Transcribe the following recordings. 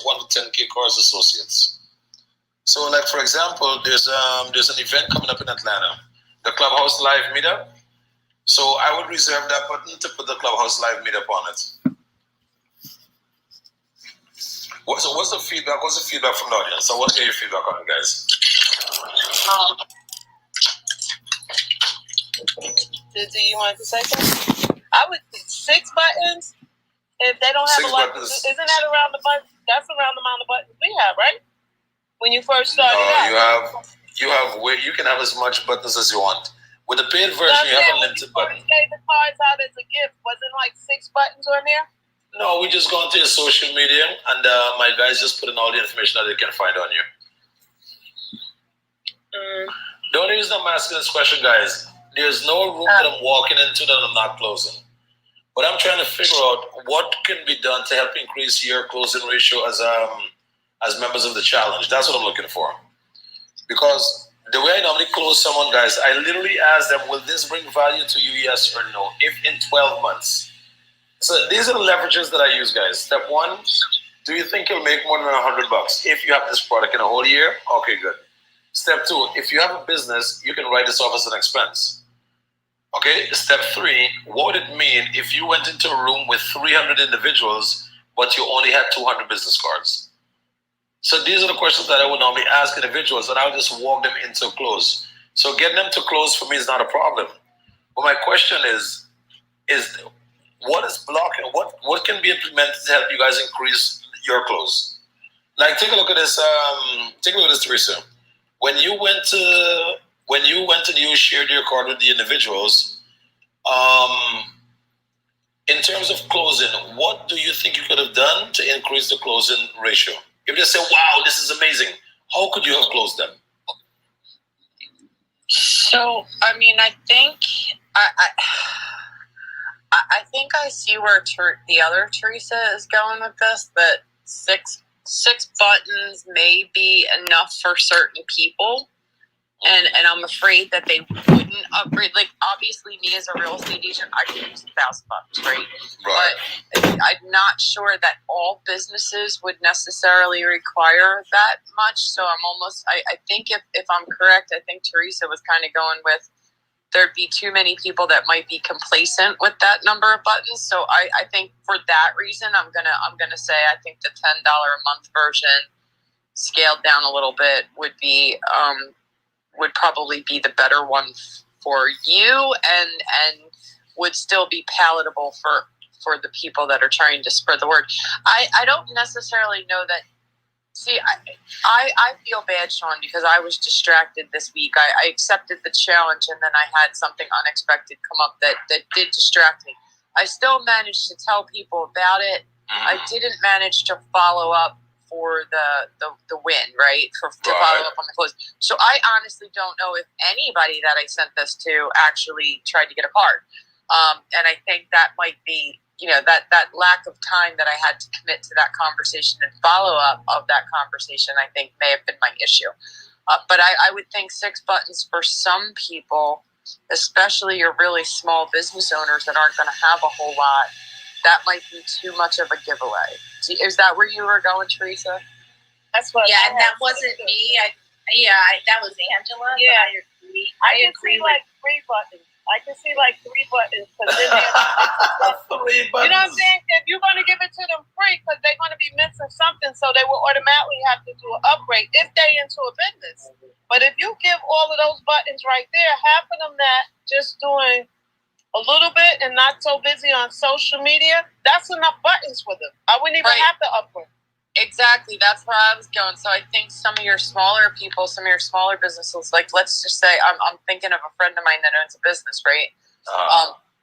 one of the 10KCARDS associates. So, like for example, there's an event coming up in Atlanta, the Clubhouse Live Meetup. So I would reserve that button to put the Clubhouse Live Meetup on it. What's the feedback? What's the feedback from the audience? I want to hear your feedback on it, guys. Do you want to say something? I would 6 buttons. If they don't have 6 a lot, buttons. isn't that around the button? That's around the amount of buttons we have, right? When you first started out. You can have as much buttons as you want. With the paid version, you have unlimited buttons. You gave the cards out as a gift. Wasn't like 6 buttons on there? No, we just go onto your social media, and my guys just put in all the information that they can find on you. The only reason I'm asking this question, guys, there's no room that I'm walking into that I'm not closing. But I'm trying to figure out what can be done to help increase your closing ratio as members of the challenge. That's what I'm looking for. Because the way I normally close someone, guys, I literally ask them, will this bring value to you, yes or no, if in 12 months? So these are the leverages that I use, guys. Step 1, do you think you'll make more than $100 if you have this product in a whole year? Okay, good. Step 2, if you have a business, you can write this off as an expense. Okay, step 3, what would it mean if you went into a room with 300 individuals, but you only had 200 business cards? So these are the questions that I would normally ask individuals, and I would just walk them into a close. So getting them to close for me is not a problem. But my question is what is blocking? What can be implemented to help you guys increase your close? Like, take a look at this. Take a look at this, Teresa. When you went and you shared your card with the individuals, in terms of closing, what do you think you could have done to increase the closing ratio? If they say, wow, this is amazing, how could you have closed them? So, I mean, I think I think I see where the other Teresa is going with this, that six buttons may be enough for certain people. And I'm afraid that they wouldn't upgrade. Like, obviously, me as a real estate agent, I could use $1,000, right? But I'm not sure that all businesses would necessarily require that much. So I'm almost, I think if I'm correct, I think Teresa was kind of going with there'd be too many people that might be complacent with that number of buttons. So I think for that reason, I'm gonna say I think the $10 a month version scaled down a little bit would probably be the better one for you, and would still be palatable for the people that are trying to spread the word. I don't necessarily know that. See, I feel bad, Sean, because I was distracted this week. I accepted the challenge, and then I had something unexpected come up that did distract me. I still managed to tell people about it. I didn't manage to follow up for the win, right? To follow up on the close. So I honestly don't know if anybody that I sent this to actually tried to get a card. And I think that might be, that lack of time that I had to commit to that conversation and follow up of that conversation, I think may have been my issue. But I would think 6 buttons for some people, especially your really small business owners that aren't going to have a whole lot, that might be too much of a giveaway. Is that where you were going, Teresa? That's what. Yeah, and that wasn't me. That was Angela. Yeah, I agree. Like 3 buttons. I can see like 3 buttons. Cause then 3 buttons. You know what I'm saying? If you're going to give it to them free, because they're going to be missing something, so they will automatically have to do an upgrade if they're into a business. But if you give all of those buttons right there, half of them that just doing a little bit and not so busy on social media, that's enough buttons for them. I wouldn't even have to upgrade. Exactly. That's where I was going. So I think some of your smaller people, some of your smaller businesses, like let's just say I'm thinking of a friend of mine that owns a business, right?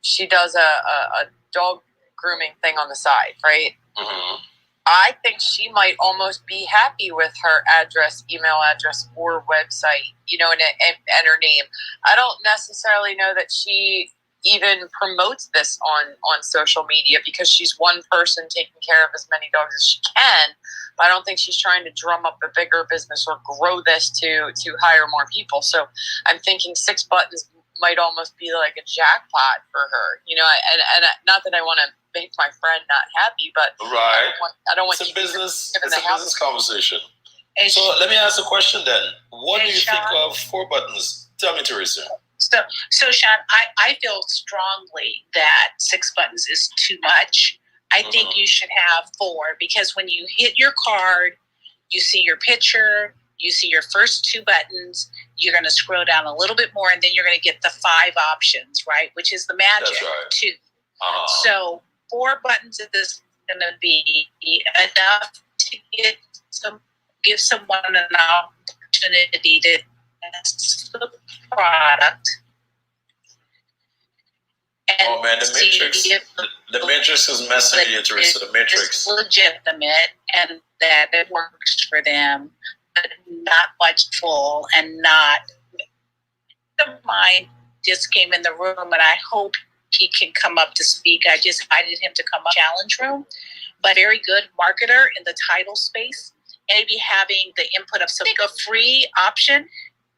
She does a dog grooming thing on the side, right? Mm-hmm. I think she might almost be happy with her address, email address, or website, and her name. I don't necessarily know that she even promotes this on social media because she's one person taking care of as many dogs as she can. But I don't think she's trying to drum up a bigger business or grow this to hire more people. So I'm thinking 6 buttons might almost be like a jackpot for her, and not that I want to make my friend not happy, but Right. I don't want It's a you business. to give It's the a house. business conversation. Hey, So let me ask a question then. What Hey, do you think Sean. of 4 buttons? Tell me, Teresa. So Sean, I feel strongly that 6 buttons is too much. I think you should have 4 because when you hit your card, you see your picture, you see your first 2 buttons, you're going to scroll down a little bit more, and then you're going to get the 5 options, right? Which is the magic, That's right. too. So 4 buttons is going to be enough to give someone an opportunity to test the product. And Oh man, the Matrix. The Matrix is messing with you, Teresa. The Matrix. It's legitimate and that it works for them, but not much full and not. Mine just came in the room, and I hope he can come up to speak. I just invited him to come up challenge room, but very good marketer in the title space. Maybe having the input of something a free option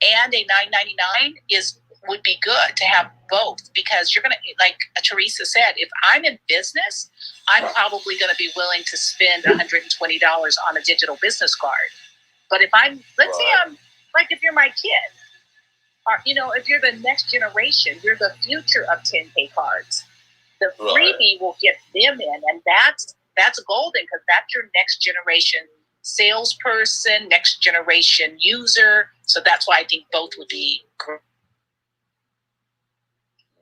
and a $9.99 would be good to have both, because you're gonna, like Teresa said, if I'm in business, I'm probably gonna be willing to spend $120 on a digital business card. But if I'm, let's say I'm like, if you're my kid, or if you're the next generation, you're the future of 10K cards. The freebie will get them in, and that's golden, because that's your next generation salesperson, next generation user. So that's why I think both would be great.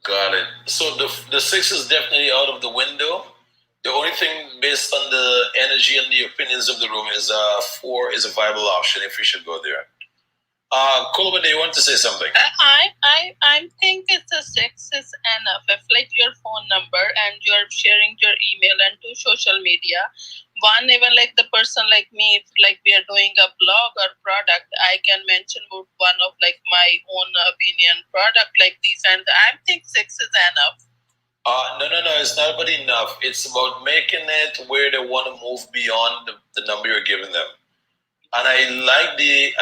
Got it. So the 6 is definitely out of the window. The only thing, based on the energy and the opinions of the room, is 4 is a viable option if we should go there. Coleman, do you want to say something? I think it's a 6 is enough. If like your phone number and you're sharing your email and to social media, one, even like the person like me, if like we are doing a blog or product, I can mention one of like my own opinion product like these, and I think 6 is enough. No, it's not about enough. It's about making it where they want to move beyond the number you're giving them. And I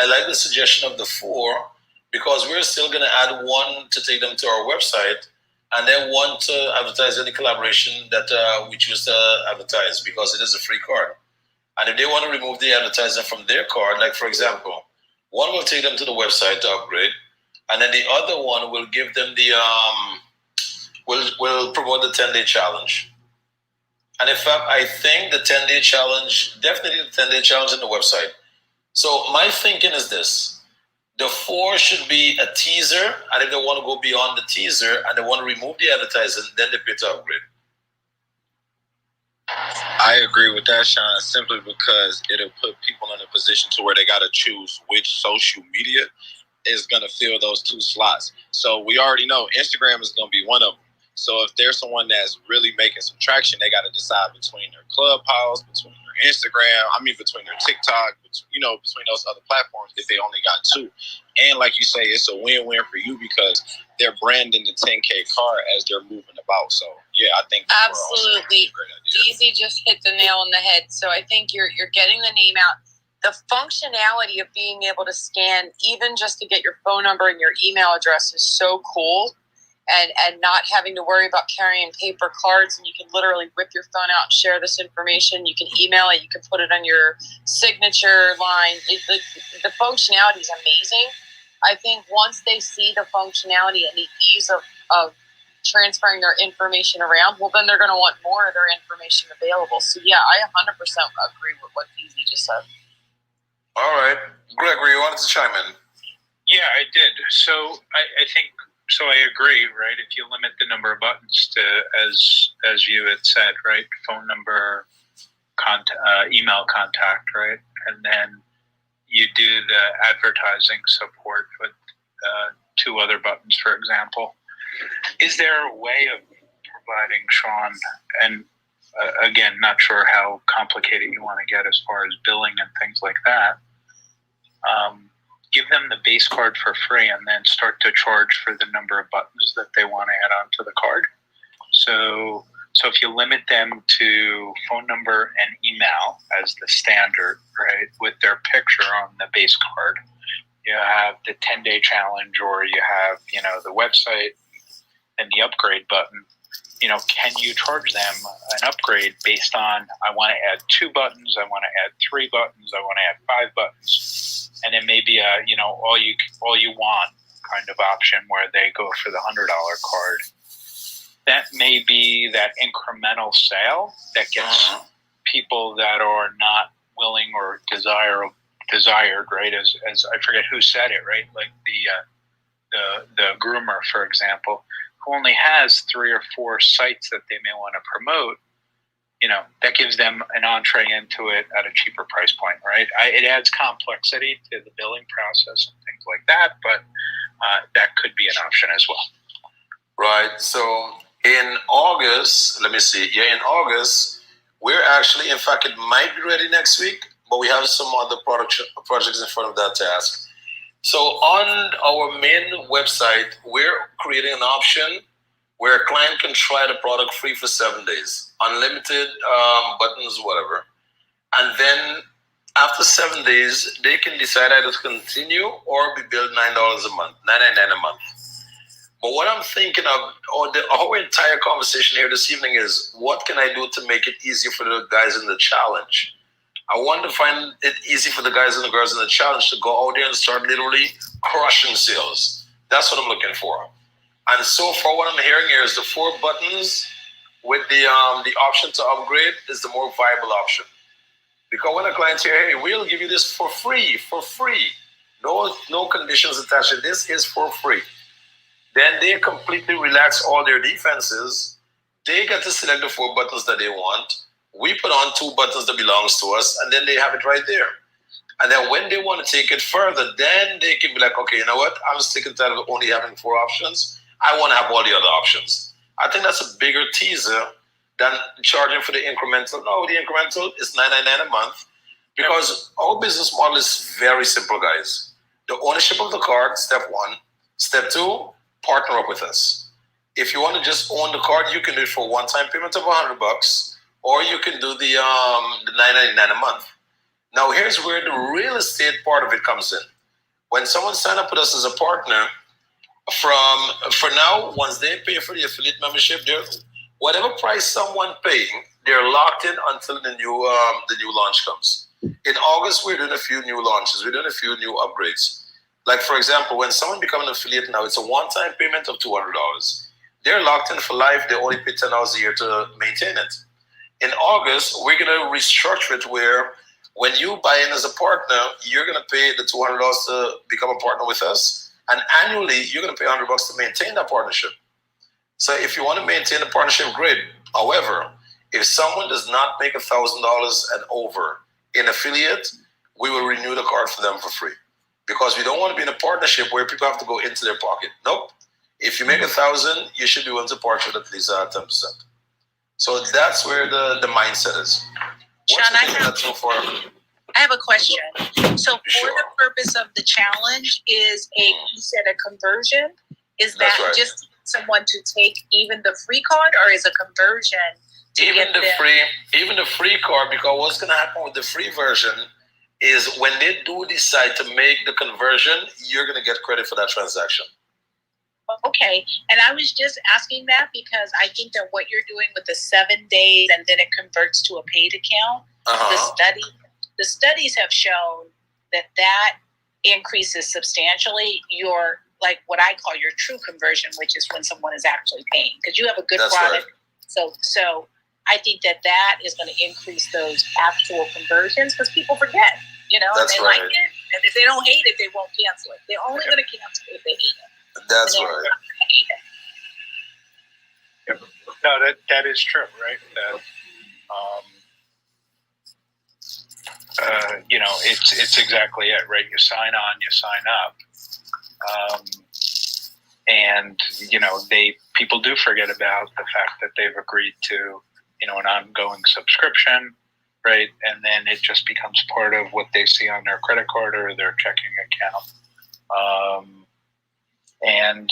like the suggestion of the 4, because we're still going to add 1 to take them to our website, and then 1 to advertise any collaboration that we choose to advertise, because it is a free card. And if they want to remove the advertising from their card, like for example, 1 will take them to the website to upgrade, and then the other 1 will give them the will promote the 10-day challenge. And in fact, I think the 10-day challenge, definitely the 10-day challenge on the website. So my thinking is this: the 4 should be a teaser, and if they want to go beyond the teaser and they want to remove the advertising, then they pay to upgrade. I agree with that, Sean, simply because it'll put people in a position to where they got to choose which social media is going to fill those 2 slots. So we already know Instagram is going to be one of them. So if there's someone that's really making some traction, they got to decide between their Clubhouse, between their Instagram, between their TikTok, between those other platforms if they only got 2. And like you say, it's a win-win for you because they're branding the 10K card as they're moving about. So yeah, I think absolutely. DZ just hit the nail on the head. So I think you're getting the name out. The functionality of being able to scan, even just to get your phone number and your email address, is so cool. And not having to worry about carrying paper cards, and you can literally whip your phone out and share this information. You can email it. You can put it on your signature line. The functionality is amazing. I think once they see the functionality and the ease of transferring their information around, well, then they're going to want more of their information available. So, yeah, I 100% agree with what DZ just said. All right. Gregory, you wanted to chime in? Yeah, I did. So I think... So I agree, right? If you limit the number of buttons to, as you had said, right, phone number, email contact, right, and then you do the advertising support with 2 other buttons, for example. Is there a way of providing, Sean, and again, not sure how complicated you want to get as far as billing and things like that, give them the base card for free and then start to charge for the number of buttons that they want to add onto the card. So if you limit them to phone number and email as the standard, right, with their picture on the base card, you have the 10-day challenge, or you have, the website and the upgrade button. can you charge them an upgrade based on, I want to add 2 buttons, I want to add 3 buttons, I want to add 5 buttons, and it may be a all you want kind of option where they go for the $100 card. That may be that incremental sale that gets people that are not willing or desired, right? As I forget who said it, right? Like the groomer, for example, who only has 3 or 4 sites that they may want to promote. That gives them an entree into it at a cheaper price point, right? It adds complexity to the billing process and things like that, but that could be an option as well. Right. So in August, let me see. Yeah, in August, we're actually, in fact, it might be ready next week, but we have some other projects in front of that task. So on our main website, we're creating an option where a client can try the product free for 7 days, unlimited buttons, whatever. And then after 7 days, they can decide either to continue or be billed $9 a month, $9.99 a month. But what I'm thinking of, our entire conversation here this evening is, what can I do to make it easier for the guys in the challenge? I want to find it easy for the guys and the girls in the challenge to go out there and start literally crushing sales. That's what I'm looking for. And so far, what I'm hearing here is the 4 buttons with the option to upgrade is the more viable option. Because when a client here, hey, we'll give you this for free. No conditions attached. This is for free. Then they completely relax all their defenses. They get to select the 4 buttons that they want. We put on 2 buttons that belongs to us, and then they have it right there. And then when they want to take it further, then they can be like, okay, you know what? I'm sick and tired of only having 4 options. I want to have all the other options. I think that's a bigger teaser than charging for the incremental. No, the incremental is $9.99 a month, because our business model is very simple, guys. The ownership of the card, step 1. Step 2, partner up with us. If you want to just own the card, you can do it for a one-time payment of $100, or you can do the $9.99 a month. Now, here's where the real estate part of it comes in. When someone signs up with us as a partner, for now, once they pay for the affiliate membership, whatever price someone paying, they're locked in until the new launch comes. In August, we're doing a few new launches. We're doing a few new upgrades. Like, for example, when someone becomes an affiliate now, it's a one-time payment of $200. They're locked in for life. They only pay $10 a year to maintain it. In August, we're going to restructure it where when you buy in as a partner, you're going to pay the $200 to become a partner with us. And annually, you're going to pay $100 to maintain that partnership. So if you want to maintain the partnership, great. However, if someone does not make $1,000 and over in affiliate, we will renew the card for them for free. Because we don't want to be in a partnership where people have to go into their pocket. Nope. If you make $1,000, you should be willing to part with at least 10%. So that's where the mindset is. Sean, I have a question. So for the purpose of the challenge, is you said a conversion? Is that right? Just someone to take even the free card, or is a conversion to even the free card? Because what's going to happen with the free version is when they do decide to make the conversion, you're going to get credit for that transaction. Okay. And I was just asking that because I think that what you're doing with the 7 days and then it converts to a paid account, the studies have shown that increases substantially your, like what I call your true conversion, which is when someone is actually paying, because you have a good product. Right. So I think that is going to increase those actual conversions because people forget, and they like it. And if they don't hate it, they won't cancel it. They're only going to cancel it if they hate it. That's right. Yep. No, that is true, right? It's exactly it, right? You sign on, you sign up, and people do forget about the fact that they've agreed to an ongoing subscription, right? And then it just becomes part of what they see on their credit card or their checking account. And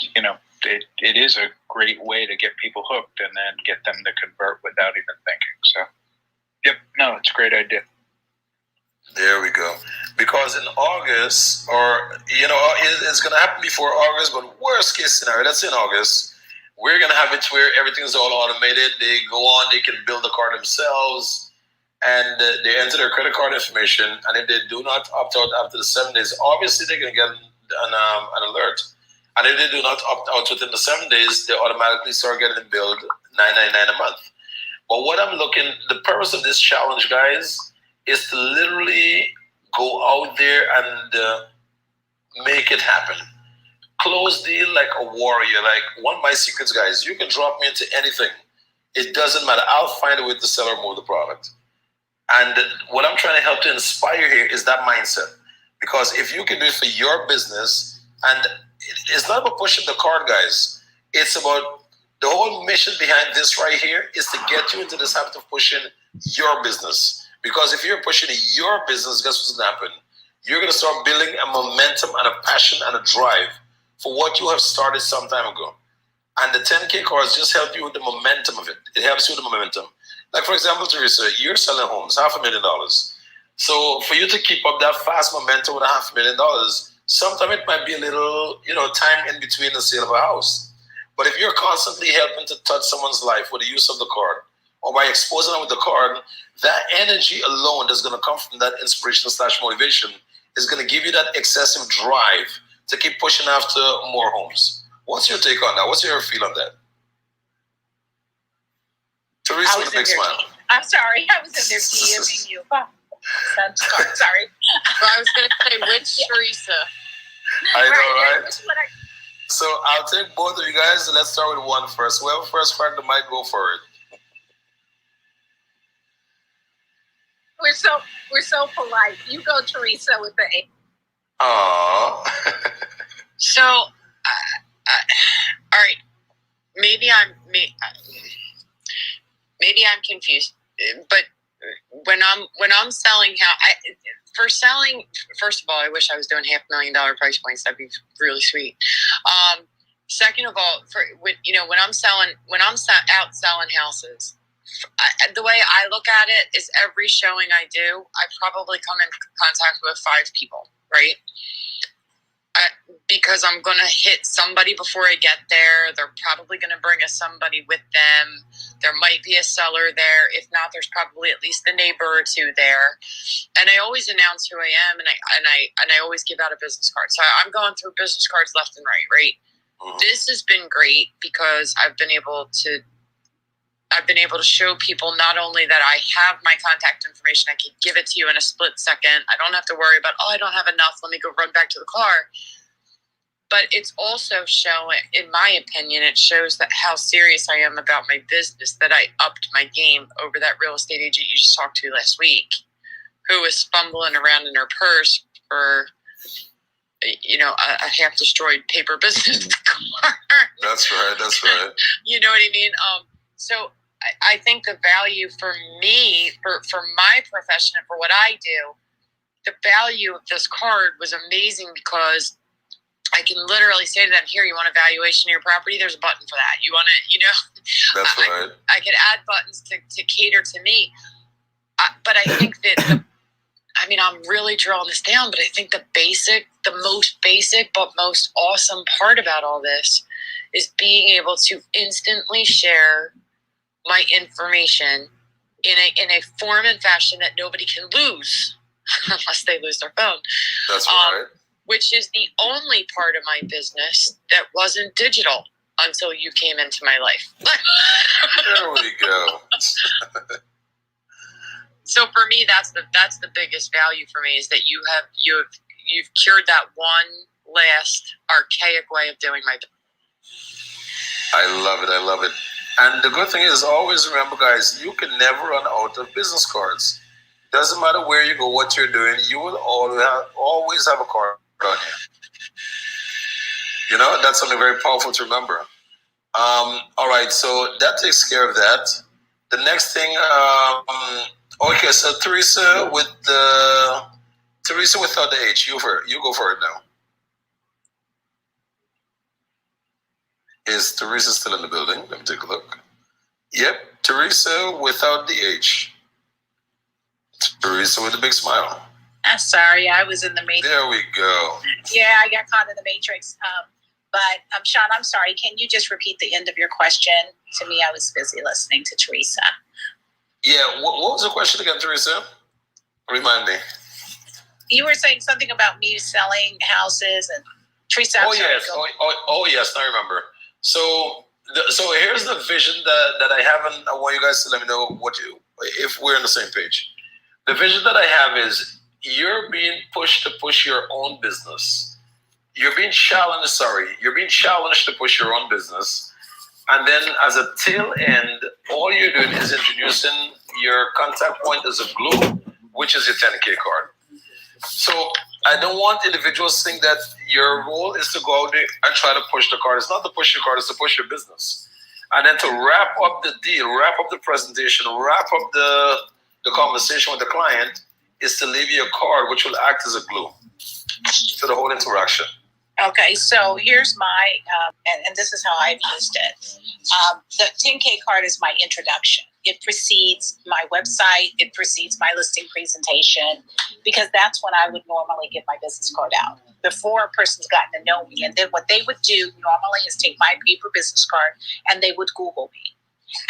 it is a great way to get people hooked and then get them to convert without even thinking. So, yep, no, it's a great idea. There we go. Because in August, or it's going to happen before August, but worst case scenario, that's in August, we're gonna have it where everything's all automated. They go on, they can build the card themselves, and they enter their credit card information. And if they do not opt out after the 7 days, obviously they're gonna get an alert. And if they do not opt out within the 7 days, they automatically start getting billed $9.99 a month. But what I'm looking, the purpose of this challenge, guys, is to literally go out there and make it happen. Close deal like a warrior. Like one of my secrets, guys, you can drop me into anything. It doesn't matter. I'll find a way to sell or move the product. And what I'm trying to help to inspire here is that mindset. Because if you can do it for your business, and it's not about pushing the card, guys. It's about the whole mission behind this right here is to get you into this habit of pushing your business. Because if you're pushing your business, guess what's going to happen? You're going to start building a momentum and a passion and a drive for what you have started some time ago. And the 10K cards just help you with the momentum of it. It helps you with the momentum. Like, for example, Teresa, you're selling homes, $500,000. So for you to keep up that fast momentum with $500,000, sometimes it might be a little, time in between the sale of a house. But if you're constantly helping to touch someone's life with the use of the card, or by exposing them with the card, that energy alone that's going to come from that inspiration / motivation is going to give you that excessive drive to keep pushing after more homes. What's your take on that? What's your feel on that? Teresa with a big smile. I'm sorry, I was in there DMing you. Sorry. Well, I was going to say, which Teresa? I know, right? So I'll take both of you guys. Let's start with one first. Whoever first cracked the mic, go for it. We're so polite. You go, Teresa, with the A. Aww. So, all right. Maybe I'm confused, but when I'm selling first of all, I wish I was doing $500,000 price points. That'd be really sweet. Second of all, when I'm out selling houses, the way I look at it is every showing I do, I probably come in contact with 5 people, right? Because I'm going to hit somebody before I get there. They're probably going to bring somebody with them. There might be a seller there. If not, there's probably at least a neighbor or 2 there. And I always announce who I am, and I always give out a business card. So I'm going through business cards left and right, right? Mm-hmm. This has been great because I've been able to show people not only that I have my contact information, I can give it to you in a split second. I don't have to worry about, I don't have enough, let me go run back to the car. But it's also showing, in my opinion, it shows that how serious I am about my business, that I upped my game over that real estate agent you just talked to last week, who was fumbling around in her purse for, a half-destroyed paper business card. That's right. You know what I mean? So I think the value for me, for my profession and for what I do, the value of this card was amazing because I can literally say to them, here, you want a valuation of your property? There's a button for that. You want to, That's right. I could add buttons to cater to me. But I think that, I'm really drawing this down, but I think the most basic but most awesome part about all this is being able to instantly share my information in a form and fashion that nobody can lose unless they lose their phone. That's right. Which is the only part of my business that wasn't digital until you came into my life. There we go. So for me, that's the biggest value for me is that you've cured that one last archaic way of doing my business. I love it. And the good thing is, always remember, guys, you can never run out of business cards. Doesn't matter where you go, what you're doing, you will always have a card on you. That's something very powerful to remember. All right, so that takes care of that. The next thing, okay, so Teresa without the H, you go for it now. Is Teresa still in the building? Let me take a look. Yep, Teresa without the H. Teresa with a big smile. I'm sorry, I was in the matrix. There we go. Yeah, I got caught in the matrix. But Sean, I'm sorry. Can you just repeat the end of your question to me? I was busy listening to Teresa. Yeah, what was the question again, Teresa? Remind me. You were saying something about me selling houses and Teresa. Yes. Yes, I remember. So here's the vision that I have, and I want you guys to let me know if we're on the same page. The vision that I have is you're being pushed to push your own business. You're being challenged to push your own business. And then as a tail end, all you're doing is introducing your contact point as a glue, which is your 10K card. So I don't want individuals to think that your role is to go out there and try to push the card. It's not to push your card, it's to push your business. And then to wrap up the deal, wrap up the presentation, wrap up the conversation with the client is to leave you a card which will act as a glue to the whole interaction. Okay, so here's my, and this is how I've used it. The 10K card is my introduction. It precedes my website. It precedes my listing presentation, because that's when I would normally get my business card out, before a person's gotten to know me. And then what they would do normally is take my paper business card and they would Google me.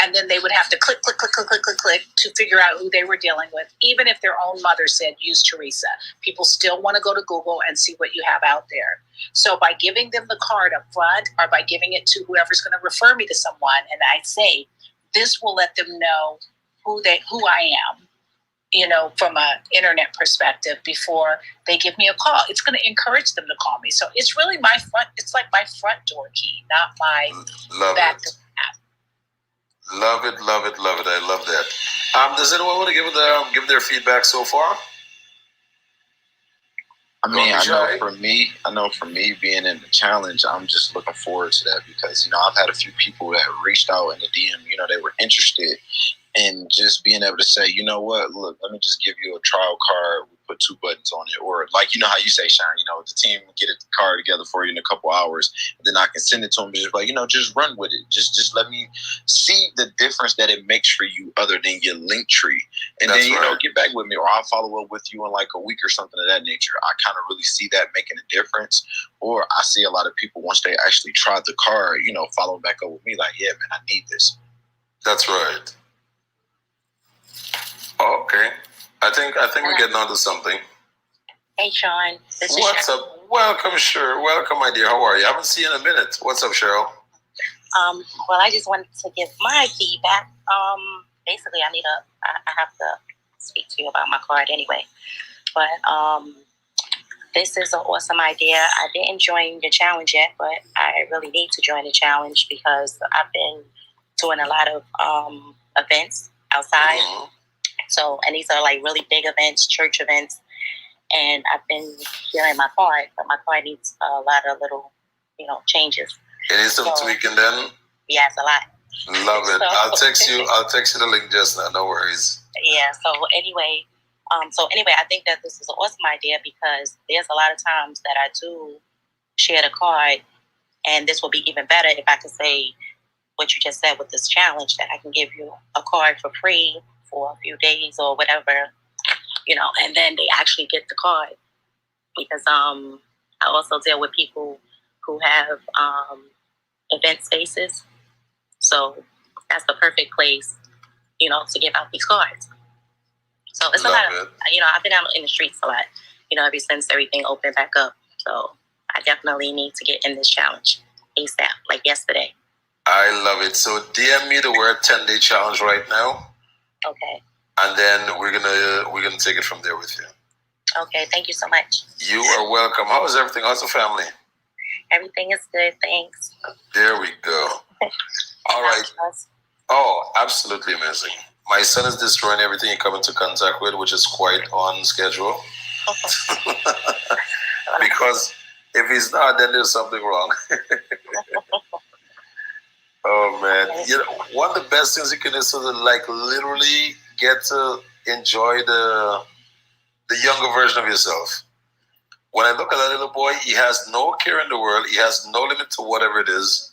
And then they would have to click to figure out who they were dealing with. Even if their own mother said, use Teresa, people still want to go to Google and see what you have out there. So by giving them the card up front, or by giving it to whoever's going to refer me to someone, and I say, this will let them know who I am, from an internet perspective, before they give me a call. It's going to encourage them to call me. So it's really it's like my front door key, not my back door. Love it. I love that. Does anyone want to give their feedback so far? I know for me being in the challenge, I'm just looking forward to that, because, I've had a few people that reached out in the DM, they were interested in just being able to say, you know what, look, let me just give you a trial card. We put 2 buttons on it. Or like, how you say, Sean, the team will get a card together for you in a couple hours. And then I can send it to them, just like, just run with it. Just let me see the difference that it makes for you, other than your link tree. And that's then, get back with me, or I'll follow up with you in like a week or something of that nature. I kind of really see that making a difference. Or I see a lot of people, once they actually tried the card, follow back up with me like, yeah, man, I need this. That's right. Okay. I think we're getting onto something. Hey, Sean. What's up? Welcome, Cheryl. Welcome, my dear. How are you? I haven't seen you in a minute. What's up, Cheryl? Well, I just wanted to give my feedback. Basically, I have to speak to you about my card anyway. But this is an awesome idea. I didn't join the challenge yet, but I really need to join the challenge, because I've been doing a lot of events outside. Mm-hmm. So, and these are like really big events, church events. And I've been getting my card, but my card needs a lot of little, changes. It needs some tweaking then? Yes, a lot. Love it. I'll text you the link just now. No worries. Yeah. So anyway, I think that this is an awesome idea, because there's a lot of times that I do share the card, and this will be even better if I could say what you just said with this challenge, that I can give you a card for free for a few days or whatever, and then they actually get the card. Because I also deal with people who have event spaces. So that's the perfect place, to give out these cards. So it's a lot of, I've been out in the streets a lot, ever since everything opened back up. So I definitely need to get in this challenge ASAP, like yesterday. I love it. So DM me the word 10-day challenge right now. Okay. And then we're gonna take it from there with you. Okay, thank you so much. You are welcome. How is everything? How's the family? Everything is good, thanks. There we go. All right. Oh, absolutely amazing. My son is destroying everything he comes into contact with, which is quite on schedule. Because if he's not, then there's something wrong. Oh man, one of the best things you can do is to literally get to enjoy the younger version of yourself. When I look at that little boy, he has no care in the world. He has no limit to whatever it is.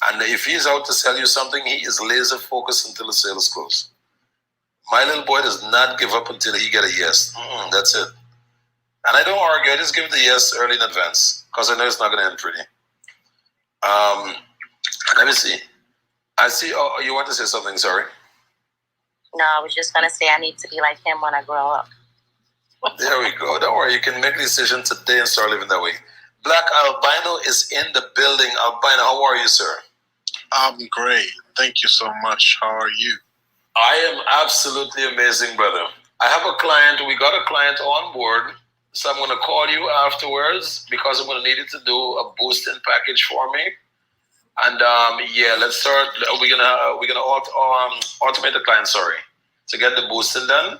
And if he's out to sell you something, he is laser focused until the sale is closed. My little boy does not give up until he gets a yes. That's it. And I don't argue. I just give him the yes early in advance, because I know it's not going to end pretty. Let me see. I see. Oh, you want to say something? Sorry. No, I was just gonna say I need to be like him when I grow up. There we go. Don't worry. You can make a decision today and start living that way. Black Albino is in the building. Albino, how are you, sir? I'm great. Thank you so much. How are you? I am absolutely amazing, brother. I have a client. We got a client on board. So I'm going to call you afterwards because I'm going to need you to do a boosting package for me. And yeah, let's start. We're gonna automate the client. Sorry, to get the boosting done.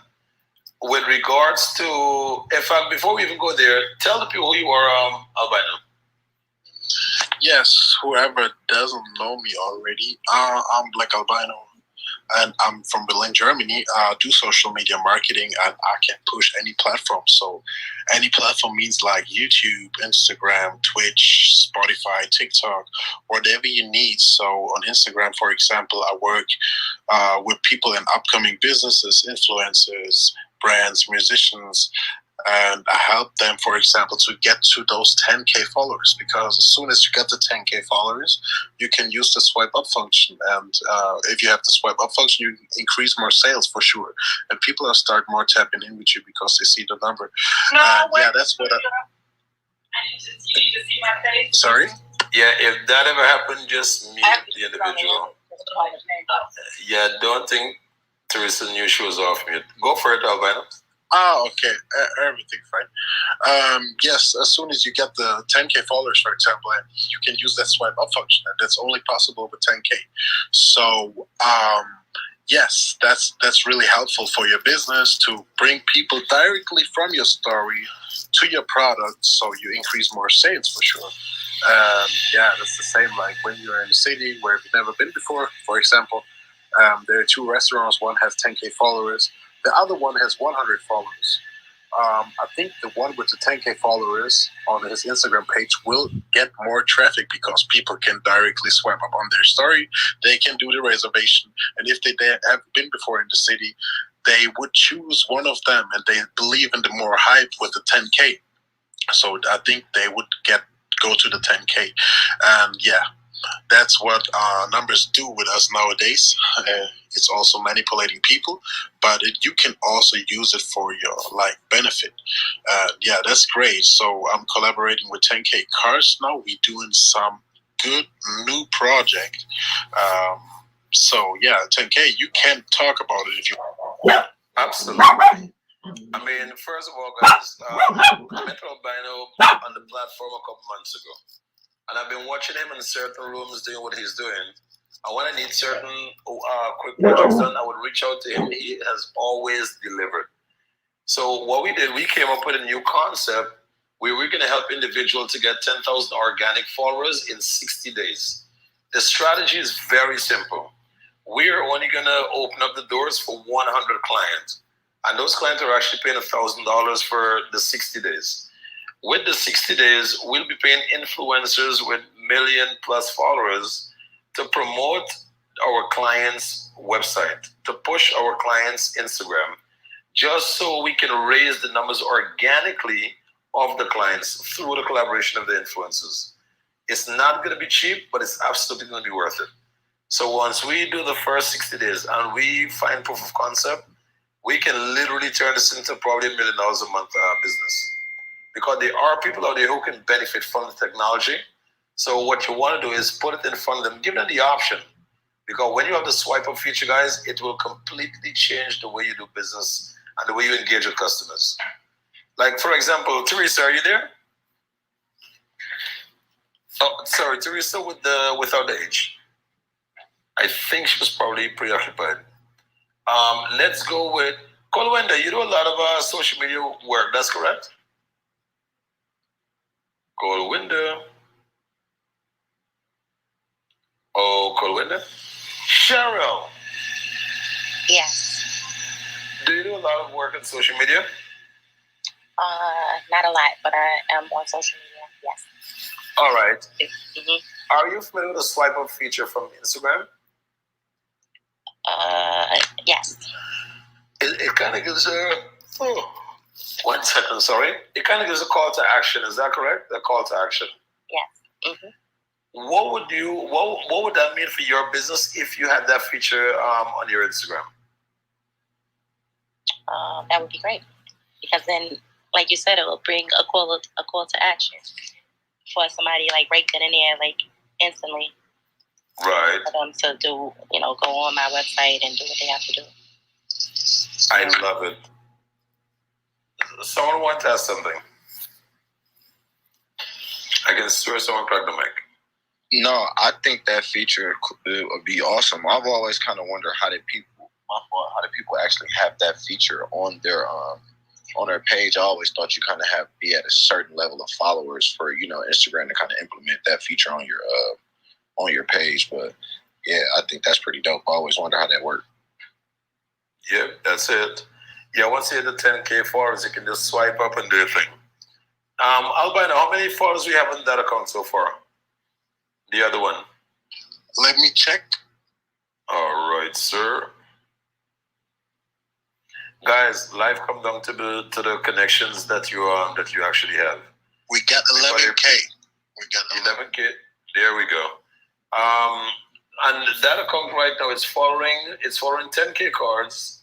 With regards to, before we even go there, tell the people who you are, Albino. Yes, whoever doesn't know me already, I'm Black Albino, and I'm from Berlin, Germany. I do social media marketing, and I can push any platform. So any platform means like YouTube, Instagram, Twitch, Spotify, TikTok, whatever you need. So on Instagram, for example, I work with people in upcoming businesses, influencers, brands, musicians, and I help them, for example, to get to those 10K followers, because as soon as you get the 10K followers, you can use the swipe up function. And if you have the swipe up function, you increase more sales for sure. And people will start more tapping in with you because they see the number. Yeah, that's what you need to see my face. Sorry? Yeah, if that ever happened, just mute the individual. Yeah, don't think Teresa knew she was off mute. Go for it, Albino. Oh, okay. Everything fine. Yes, as soon as you get the 10K followers, for example, and you can use that swipe up function, and that's only possible with 10K. So, yes, that's really helpful for your business to bring people directly from your story to your product, so you increase more sales for sure. Yeah, that's the same like when you're in a city where you've never been before. For example, there are two restaurants. One has 10K followers. The other one has 100 followers. I think the one with the 10K followers on his Instagram page will get more traffic because people can directly swipe up on their story. They can do the reservation. And if they haven't been before in the city, they would choose one of them, and they believe in the more hype with the 10K. So I think they would go to the 10K. And yeah, that's what numbers do with us nowadays. It's also manipulating people, but you can also use it for your benefit. Yeah, that's great. So I'm collaborating with 10KCARDS now. We're doing some good new project. So yeah, 10K, you can talk about it if you want. Yeah, absolutely. I mean, first of all, guys, I met Albino on the platform a couple months ago. And I've been watching him in certain rooms doing what he's doing. And when I need certain quick projects done, I would reach out to him. He has always delivered. So what we did, we came up with a new concept where we're going to help individuals to get 10,000 organic followers in 60 days. The strategy is very simple. We're only going to open up the doors for 100 clients. And those clients are actually paying $1,000 for the 60 days. With the 60 days, we'll be paying influencers with million plus followers to promote our clients' website, to push our clients' Instagram, just so we can raise the numbers organically of the clients through the collaboration of the influencers. It's not going to be cheap, but it's absolutely going to be worth it. So once we do the first 60 days and we find proof of concept, we can literally turn this into probably $1 million a month business. Because there are people out there who can benefit from the technology. So what you want to do is put it in front of them, give them the option. Because when you have the swipe up feature, guys, it will completely change the way you do business and the way you engage with customers. Like, for example, Teresa, are you there? Oh, sorry, Teresa without the H. I think she was probably preoccupied. Let's go with Colwenda. You do a lot of social media work, that's correct? Colwenda. Oh, Colwenda. Cheryl. Yes. Do you do a lot of work on social media? Not a lot, but I am on social media. Yes. All right. Mm-hmm. Are you familiar with the swipe up feature from Instagram? Yes. It kind of gives a 1 second. Sorry. It kind of gives a call to action. Is that correct? A call to action. Yes. Mm-hmm. what would that mean for your business if you had that feature on your Instagram? That would be great, because then, like you said, it will bring a call to action for somebody like right then and there, like instantly. Right. For them to do, go on my website and do what they have to do. I love it. Someone want to ask something? I can swear someone cracked the mic. No, I think that feature would be awesome. I've always kind of wondered how do people actually have that feature on their page. I always thought you kind of be at a certain level of followers for Instagram to kind of implement that feature on your page. But yeah, I think that's pretty dope. I always wonder how that worked. Yep, that's it. Yeah, once you hit the 10K followers, you can just swipe up and do your thing. Albino, how many followers we have on that account so far? The other one. Let me check. All right, sir. Guys, life comes down to the connections that you actually have. We got 11K. We got 11K. There we go. And that account right now is following 10K cards.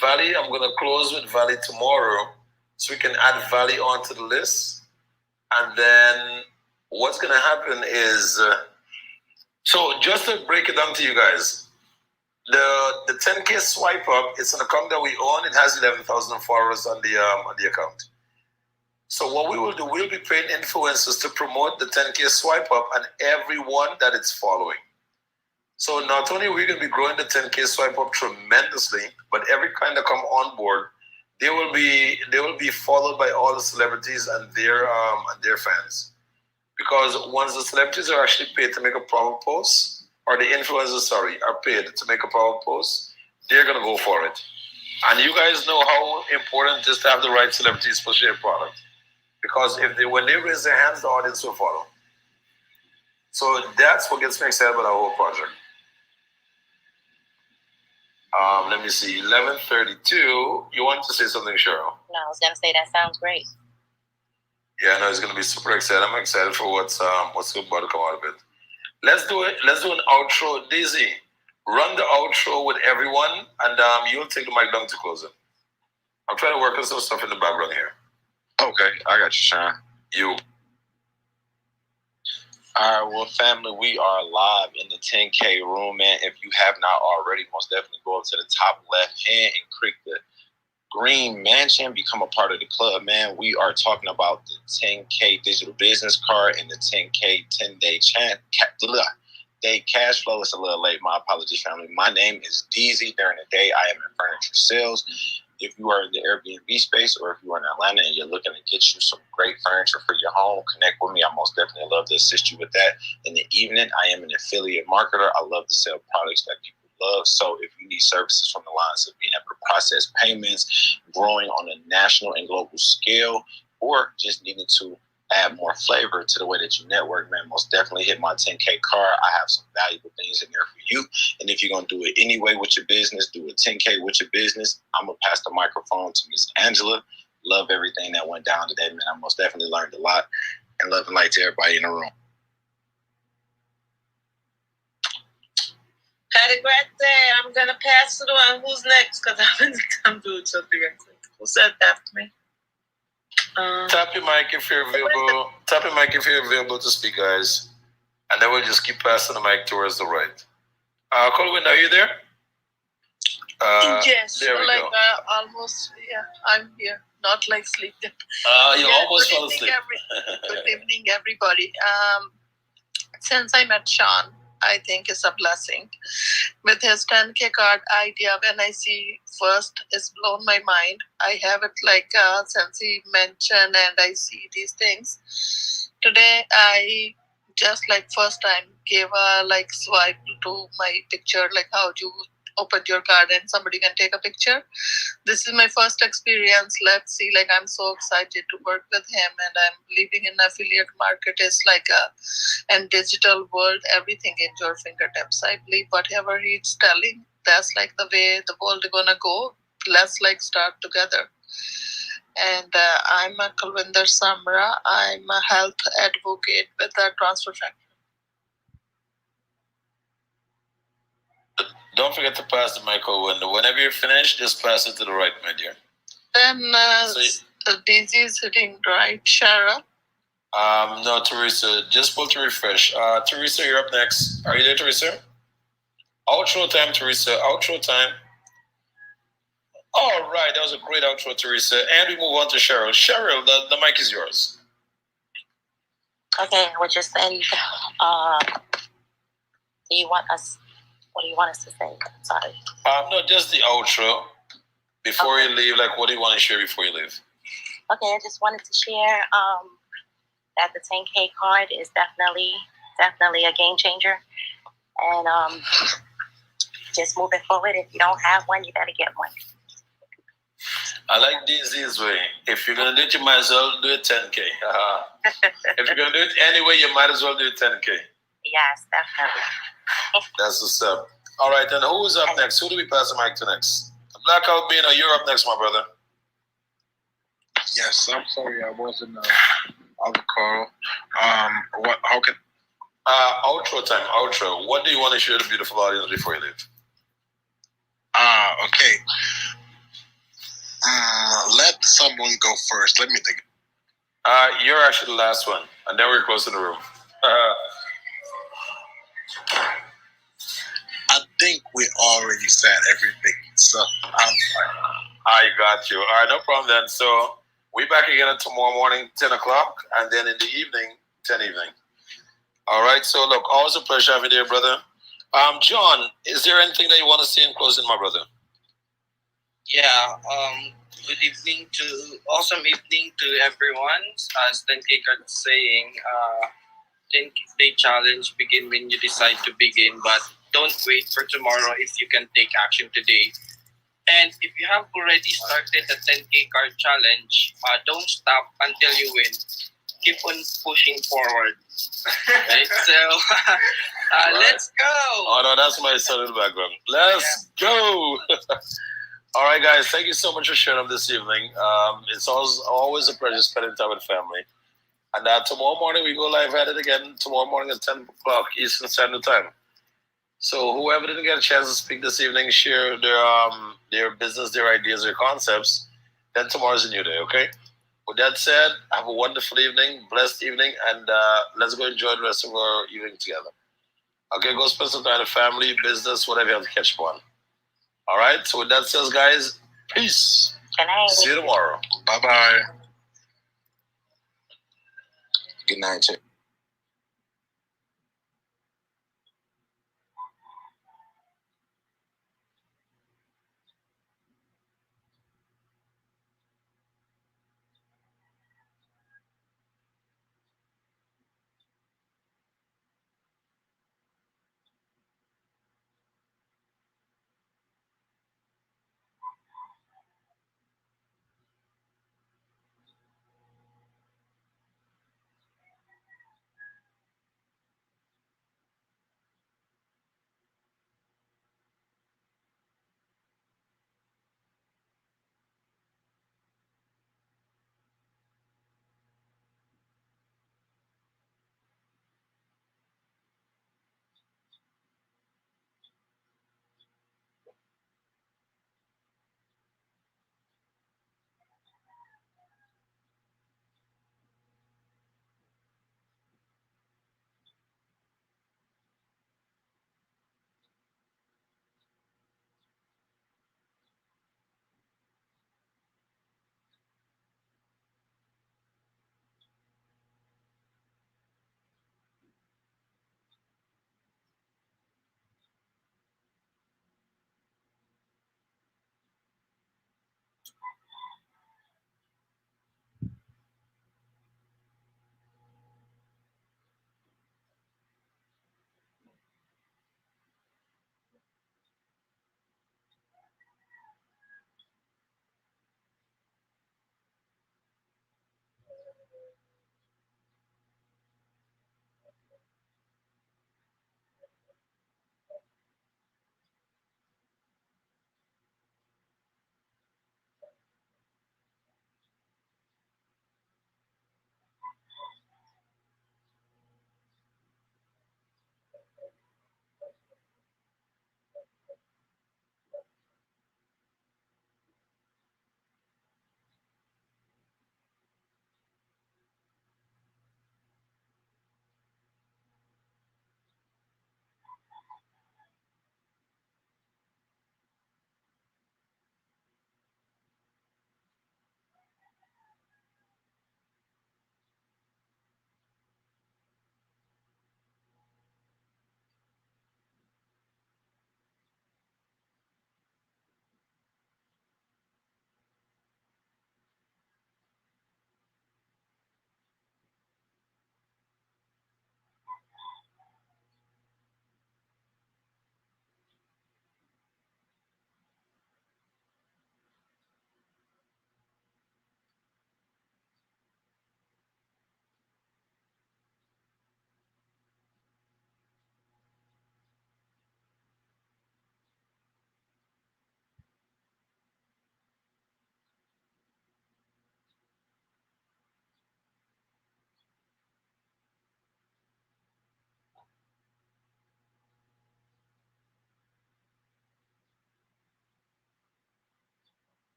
Valley, I'm gonna close with Valley tomorrow, so we can add Valley onto the list. And then what's gonna happen is, so just to break it down to you guys, the 10K swipe up, it's an account that we own. It has 11,000 followers on the account. So what we will do, we'll be paying influencers to promote the 10K swipe up and everyone that it's following. So not only are we going to be growing the 10K swipe up tremendously, but every kind that come on board, they will be followed by all the celebrities and their fans. Because once the celebrities are actually paid to make a promo post, or the influencers, are paid to make a promo post, they're going to go for it. And you guys know how important it is to have the right celebrities push their product. Because when they raise their hands, the audience will follow. So that's what gets me excited about our whole project. Let me see, 11:32. You want to say something, Cheryl? No, I was gonna say that sounds great. Yeah, I know it's gonna be super exciting. I'm excited for what's about to come out of it. Let's do it. Let's do an outro. Daisy, run the outro with everyone, and you'll take the mic down to close it. I'm trying to work on some stuff in the background here. Okay, I got you, Sean. You. All right, well, family, we are live in the 10K room, man. If you have not already, most definitely go up to the top left hand and click the green mansion, become a part of the club, man. We are talking about the 10K digital business card and the 10K 10-day day cash flow. It's a little late. My apologies, family. My name is DZ. During the day, I am in furniture sales. If you are in the Airbnb space, or if you are in Atlanta and you're looking to get you some great furniture for your home, connect with me. I most definitely love to assist you with that. In the evening, I am an affiliate marketer. I love to sell products that people love. So if you need services from the lines of being able to process payments, growing on a national and global scale, or just needing to add more flavor to the way that you network, man, most definitely hit my 10K card. I have some valuable things in there for you. And if you're going to do it anyway with your business, do a 10K with your business. I'm going to pass the microphone to Miss Angela. Love everything that went down today, man. I most definitely learned a lot. And love and light to everybody in the room. I'm going to pass it on. Who's next? Because I'm going to come do something. Who said after me? Tap your mic if you're available. Tap your mic if you're available to speak, guys. And then we'll just keep passing the mic towards the right. Colwyn, are you there? Yes, there we go. Almost, yeah, I'm here. Not like sleeping. You almost fell asleep. Good evening, everybody. Since I met Sean, I think it's a blessing. With his 10K card idea, when I see first, it's blown my mind. I have it since he mentioned, and I see these things. Today, I just first time gave a swipe to my picture, how you open your card and somebody can take a picture. This is my first experience. Let's see, I'm so excited to work with him, and I'm believing in affiliate market is and digital world, everything in your fingertips. I believe whatever he's telling, that's the way the world is gonna go. Let's start together. And I'm a Kulwinder Samra. I'm a health advocate with the Transfer Factory. Don't forget to pass the micro window. Whenever you're finished, just pass it to the right, my dear. Then Daisy is sitting right. Shara. No, Teresa. Just pull to refresh. Teresa, you're up next. Are you there, Teresa? Outro time, Teresa. Outro time. All right, that was a great outro, Teresa. And we move on to Cheryl. Cheryl, the mic is yours. Okay, we're just saying, do you want us, what do you want us to say? I'm sorry. No, just the outro. Before you leave, like, what do you want to share before you leave? Okay, I just wanted to share that the 10K card is definitely a game changer. And just moving forward, if you don't have one, you better get one. I like DZ's way. If you're going to do it, you might as well do it 10K. If you're going to do it anyway, you might as well do it 10K. Yes, definitely. That's what's up. All right, then who's up next? Who do we pass the mic to next? Blackout Bino, you're up next, my brother. Yes, I'm sorry, I wasn't on the call. What? How can? Outro time. Outro. What do you want to share with the beautiful audience before you leave? Okay. Let someone go first. Let me think. You're actually the last one, and then we're close to the room. I think we already said everything, so I'm fine. I got you. All right, no problem then. So we back again tomorrow morning, 10 o'clock, and then in the evening, 10 evening. All right, so look, always a pleasure having you there, brother. John, is there anything that you want to say in closing, my brother? Yeah, good evening awesome evening to everyone. As 10KCARDS saying, 10K challenge begin when you decide to begin, but don't wait for tomorrow if you can take action today. And if you have already started the 10KCARD challenge, don't stop until you win. Keep on pushing forward. Right? So, Right. Let's go. Oh, no, that's my son in the background. Let's go. All right, guys, thank you so much for sharing up this evening. It's always a pleasure spending time with family. And tomorrow morning, we go live at it again. Tomorrow morning at 10 o'clock Eastern Standard Time. So whoever didn't get a chance to speak this evening, share their business, their ideas, their concepts, then tomorrow's a new day, okay? With that said, have a wonderful evening, blessed evening, and let's go enjoy the rest of our evening together. Okay, go spend some time with family, business, whatever you have to catch up on. All right, so with that said, guys, peace. Good night. See you tomorrow. Bye-bye. Good night, Chick.